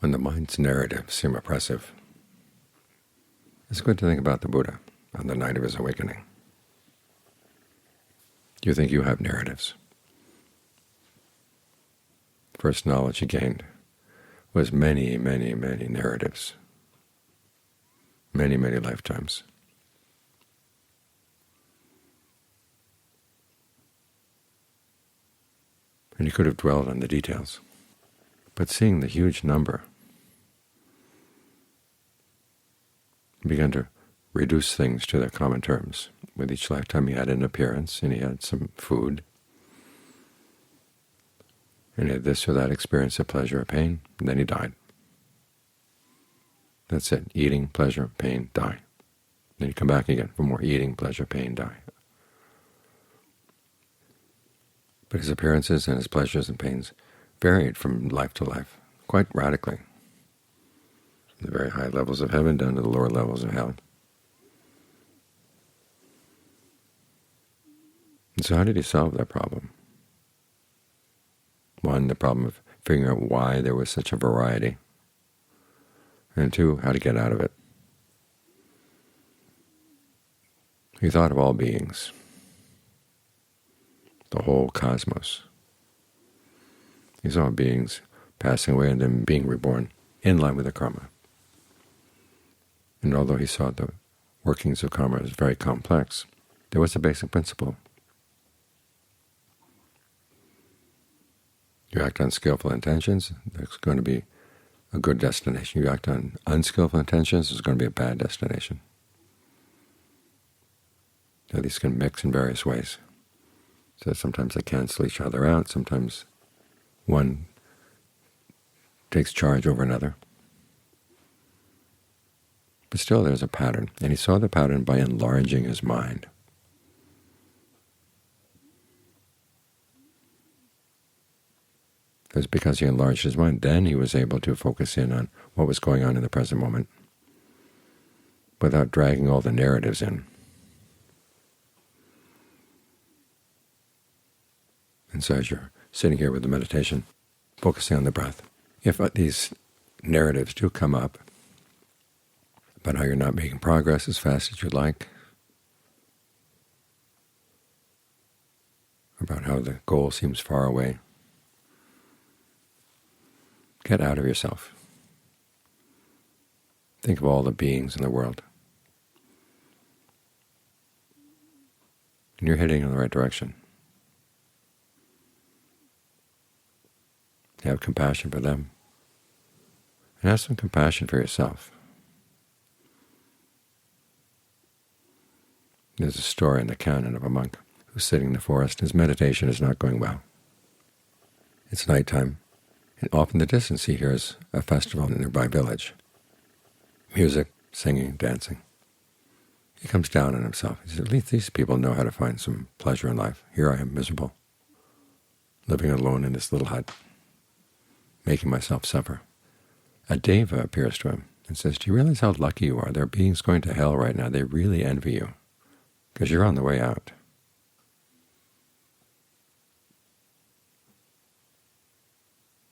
When the mind's narratives seem oppressive, it's good to think about the Buddha on the night of his awakening. Do you think you have narratives? First knowledge he gained was many, many, many narratives, many, many lifetimes. And he could have dwelled on the details. But seeing the huge number, he began to reduce things to their common terms. With each lifetime he had an appearance, and he had some food, and he had this or that experience of pleasure or pain, and then he died. That's it. Eating, pleasure, pain, die. Then you come back again for more eating, pleasure, pain, die. But his appearances and his pleasures and pains varied from life to life quite radically, from the very high levels of heaven down to the lower levels of hell. And so how did he solve that problem? One, the problem of figuring out why there was such a variety, and two, how to get out of it. He thought of all beings, the whole cosmos. He saw beings passing away and then being reborn in line with the karma. And although he saw the workings of karma as very complex, there was a basic principle. You act on skillful intentions, there's going to be a good destination. You act on unskillful intentions, there's going to be a bad destination. Now, these can mix in various ways. So sometimes they cancel each other out, sometimes one takes charge over another. But still there's a pattern, and he saw the pattern by enlarging his mind. It was because he enlarged his mind, then he was able to focus in on what was going on in the present moment without dragging all the narratives in. And so as you're sitting here with the meditation, focusing on the breath, if these narratives do come up about how you're not making progress as fast as you'd like, about how the goal seems far away, get out of yourself. Think of all the beings in the world. And you're heading in the right direction. Have compassion for them, and have some compassion for yourself. There's a story in the canon of a monk who's sitting in the forest. His meditation is not going well. It's nighttime, and off in the distance he hears a festival in a nearby village. Music, singing, dancing. He comes down on himself. He says, at least these people know how to find some pleasure in life. Here I am, miserable, living alone in this little hut, making myself suffer. A deva appears to him and says, do you realize how lucky you are? There are beings going to hell right now. They really envy you because you're on the way out.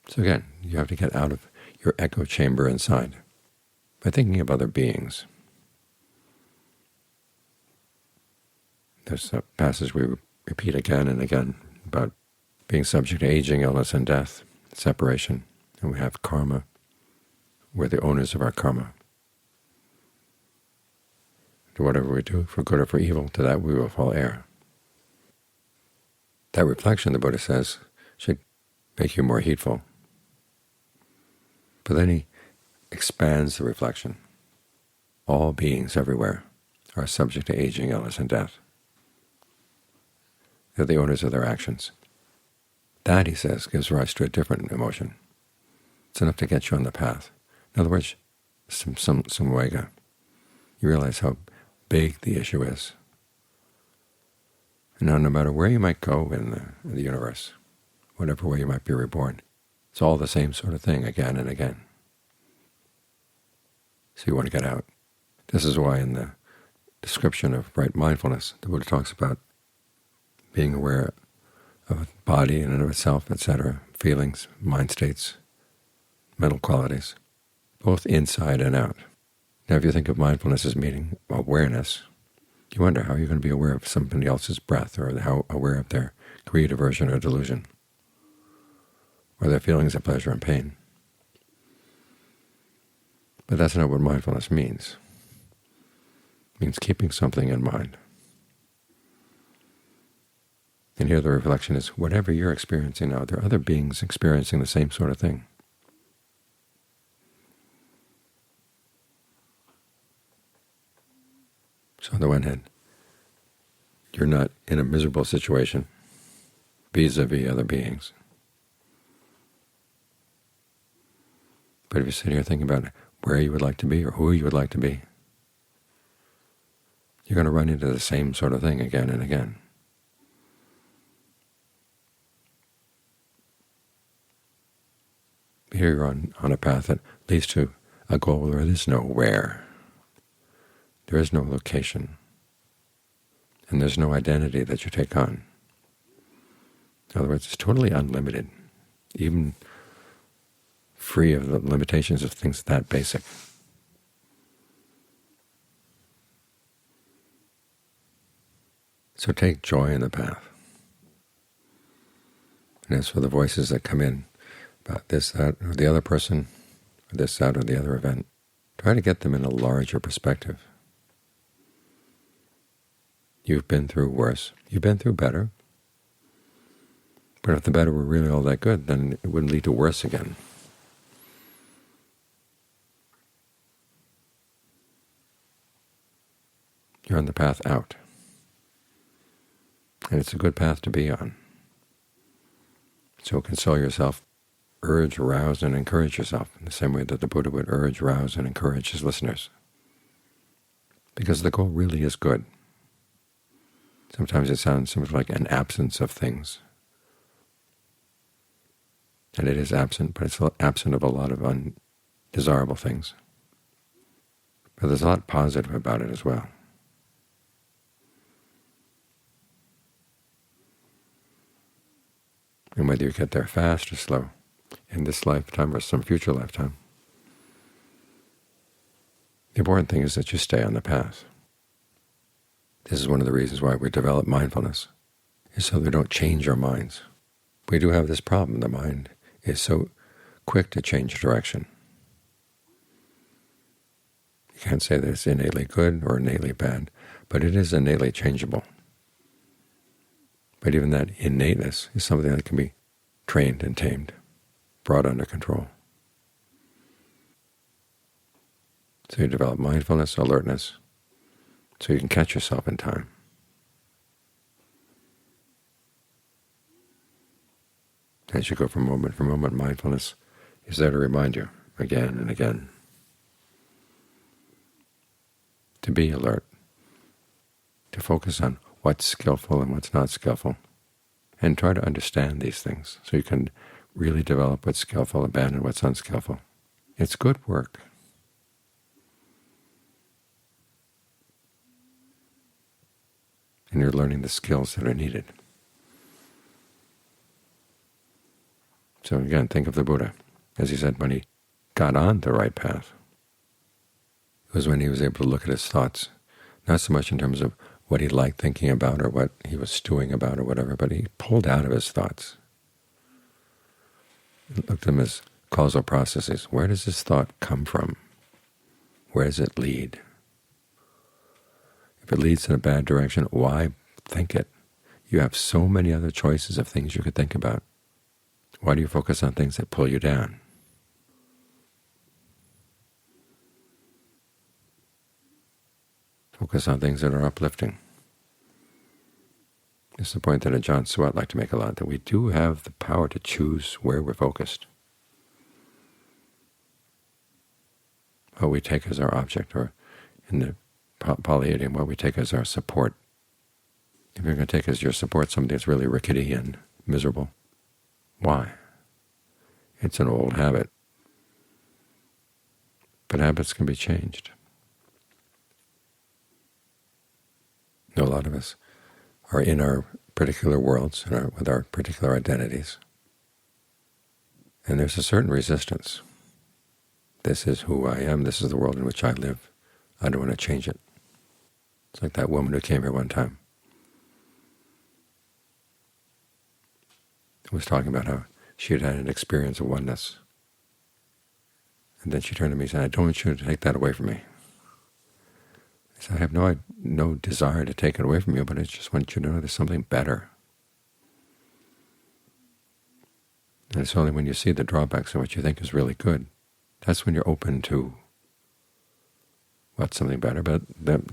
So again, you have to get out of your echo chamber inside by thinking of other beings. There's a passage we repeat again and again about being subject to aging, illness, and death, separation, and we have karma. We're the owners of our karma. To whatever we do, for good or for evil, to that we will fall heir. That reflection, the Buddha says, should make you more heedful. But then he expands the reflection. All beings everywhere are subject to aging, illness, and death. They're the owners of their actions. That, he says, gives rise to a different emotion. It's enough to get you on the path. In other words, some samvega. You realize how big the issue is. And now, no matter where you might go in the universe, whatever way you might be reborn, it's all the same sort of thing again and again. So you want to get out. This is why in the description of right mindfulness, the Buddha talks about being aware of a body in and of itself, etc., feelings, mind states, mental qualities. both inside and out. Now, if you think of mindfulness as meaning awareness, you wonder how you're going to be aware of somebody else's breath, or how aware of their greed, aversion, or delusion, or their feelings of pleasure and pain. But that's not what mindfulness means. It means keeping something in mind. And here the reflection is, whatever you're experiencing now, there are other beings experiencing the same sort of thing. So on the one hand, you're not in a miserable situation vis-a-vis other beings. But if you sit here thinking about where you would like to be or who you would like to be, you're going to run into the same sort of thing again and again. Here you're on a path that leads to a goal where there is no where. There is no location. And there's no identity that you take on. In other words, it's totally unlimited, even free of the limitations of things that basic. So take joy in the path. And as for the voices that come in about this, that, or the other person, or this, that, or the other event, try to get them in a larger perspective. You've been through worse. You've been through better. But if the better were really all that good, then it wouldn't lead to worse again. You're on the path out. And it's a good path to be on. So console yourself, urge, arouse, and encourage yourself in the same way that the Buddha would urge, rouse, and encourage his listeners. Because the goal really is good. Sometimes it sounds something like an absence of things. And it is absent, but it's absent of a lot of undesirable things. But there's a lot positive about it as well. And whether you get there fast or slow, in this lifetime or some future lifetime, the important thing is that you stay on the path. This is one of the reasons why we develop mindfulness, is so we don't change our minds. We do have this problem. The mind is so quick to change direction. You can't say that it's innately good or innately bad, but it is innately changeable. But even that innateness is something that can be trained and tamed, brought under control. So you develop mindfulness, alertness, so you can catch yourself in time. As you go from moment to moment, mindfulness is there to remind you again and again to be alert, to focus on what's skillful and what's not skillful, and try to understand these things so you can really develop what's skillful, abandon what's unskillful. It's good work. And you're learning the skills that are needed. So again, think of the Buddha. As he said, when he got on the right path, it was when he was able to look at his thoughts, not so much in terms of what he liked thinking about or what he was stewing about or whatever, but he pulled out of his thoughts. He looked at them as causal processes. Where does this thought come from? Where does it lead? If it leads in a bad direction, why think it? You have so many other choices of things you could think about. Why do you focus on things that pull you down? Focus on things that are uplifting. This is the point that Ajahn Suwat liked to make a lot, that we do have the power to choose where we're focused, what we take as our object, or in the Pali idiom, what we take as our support. If you're going to take as your support something that's really rickety and miserable, why? It's an old habit. But habits can be changed. A lot of us are in our particular worlds, with our particular identities, and there's a certain resistance. this is who I am, this is the world in which I live, I don't want to change it. It's like that woman who came here one time and was talking about how she had had an experience of oneness. And then she turned to me and said, I don't want you to take that away from me. I said, I have no desire to take it away from you, but I just want you to know there's something better. And it's only when you see the drawbacks of what you think is really good, that's when you're open to what's something better. But then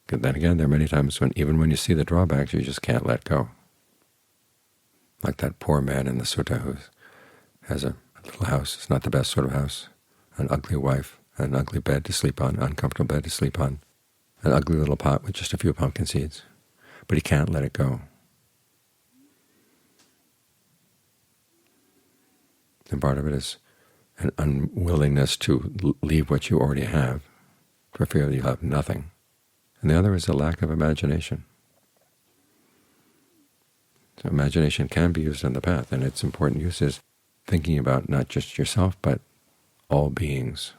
again, there are many times when even when you see the drawbacks, you just can't let go. Like that poor man in the sutta who has a little house. It's not the best sort of house. An ugly wife, an ugly bed to sleep on, uncomfortable bed to sleep on, an ugly little pot with just a few pumpkin seeds. But he can't let it go. And part of it is an unwillingness to leave what you already have, for fear that you'll have nothing. And the other is a lack of imagination. So imagination can be used on the path, and its important use is thinking about not just yourself, but all beings.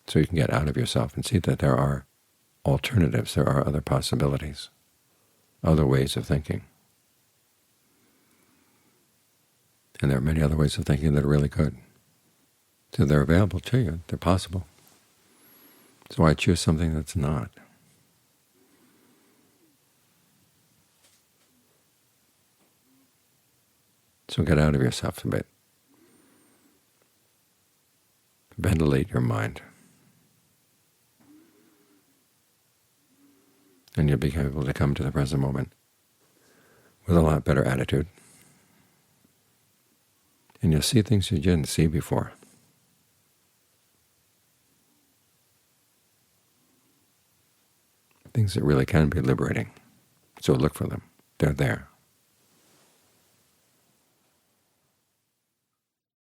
So you can get out of yourself and see that there are alternatives, there are other possibilities, other ways of thinking. And there are many other ways of thinking that are really good. So they're available to you, they're possible. So why choose something that's not? So get out of yourself a bit. Ventilate your mind. And you'll be able to come to the present moment with a lot better attitude. And you'll see things you didn't see before. Things that really can be liberating. So look for them. They're there.